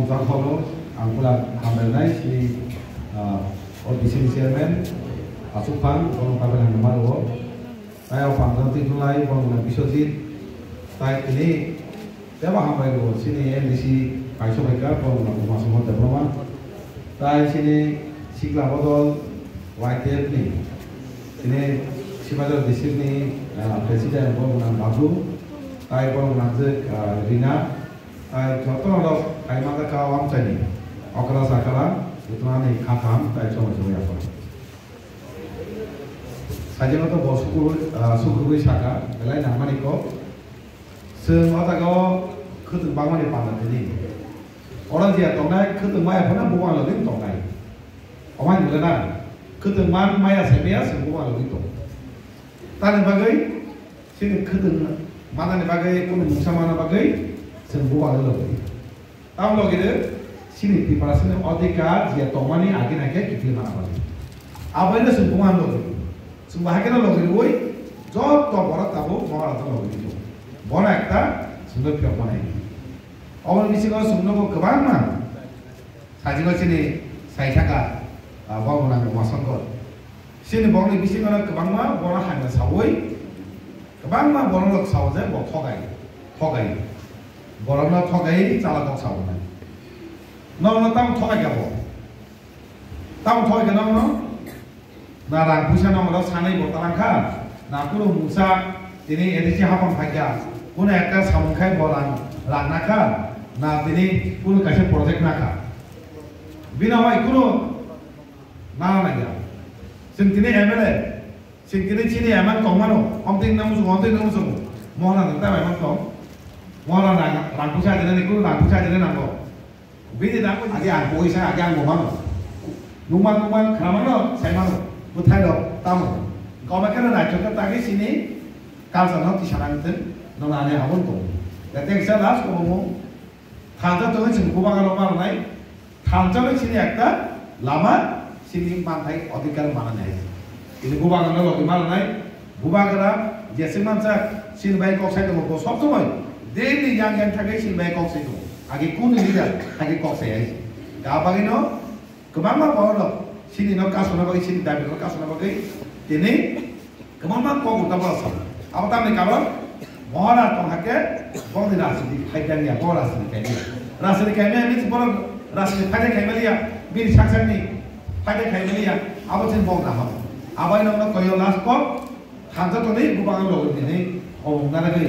Bongkakolo, Angkula Hambenai, si OBC Chairman, Asupan, Bong Kabelan Nomor, saya Pangdam Tinulai, Bong Bisojit, saya ini, saya paham baik sini MDC Kaiso Mereka, Bong Masumot Development, saya sini Sikla Bodol, YTF ni, sini Simador District ni Presiden Bong Babu, saya Bong Nazir Rina, saya contoh untuk saya mana kawam tadi, okra sakala, itu nanti kafam, saya coba ya pak. Saja untuk bos suku saka, lain nama ni ko, semua tak kau ketemu bangun di pantai ini. Orang dia tongai ketemu maya pernah bukan lagi tongai. Orang juga nak ketemu maya sebaya semua lagi tong. Tanya bagai, sini ketemu mana ni bagai, kau musa mana bagai, semua lagi. Tahu lagi deh, sini preparasi ni odika dia tomani agi kita mana lagi. Apa ini semua lagi. Semua kita lagi woi, job tu borat tahu, mau ada lagi itu. Borat kita sudah piak mana ini. Awal misi kau semua kau kebang mana? Saji kau sini saya cakap, bawa orang masuk kau. Sini bawa ni misi kau kebang mana, bawa hanya sawoi. Kebang mana bawa orang sawoi je, bawa thogai. Bawa orang thogai, cala kau sawoi. Nong tahu thogai apa? Tahu thogai kenapa nong? Na rang pusa nong orang sana ibu terangkan. Na kulo musa ini edisi hafam fajar. Kulo ekor samungkai boran rang nakal. Na ini kulo kasih projek nakal. Bina wai kulo na lagi. Sentini MLA, sentini cini eman kong mano. Omting namu sumu. Mohon nanti eman kong. Mohon rang pusa jadi ni kulo rang pusa jadi nanggo. Bini nanggo agi angkoi saya agi anggo mano. Numan keramano saya mano. Butai lo, tamu. Kau makan nak cakap tadi sini, kalau sana di sana itu, nona ni awal tu. Tapi saya last kau mau, thanca tu kan sini kubang kalau mana naik, thanca ni sini ekta, lama sini pantai odikar mana naik. Ini kubang kalau mana naik, kubang kalau jasa macam sini baik kau saya tu mau sop tu mai, daily yang thake sini baik kau saya tu, agi kun ni dia, agi kau saya. Kau bagi no, kemana kau lo? Sini nak kasut nak bagi sini dah nak kasut nak bagi ini kemana kau utam rasa apa tam ni kabar mohon tong hakke kau di rasa di kaitan dia kau rasa di kaitan ni sebab rasa di kaitan dia bir saksan ni kaitan dia apa sih bong nama apa yang nak kau yang last kau hantar tu ni bukan lo ini oh nggak lagi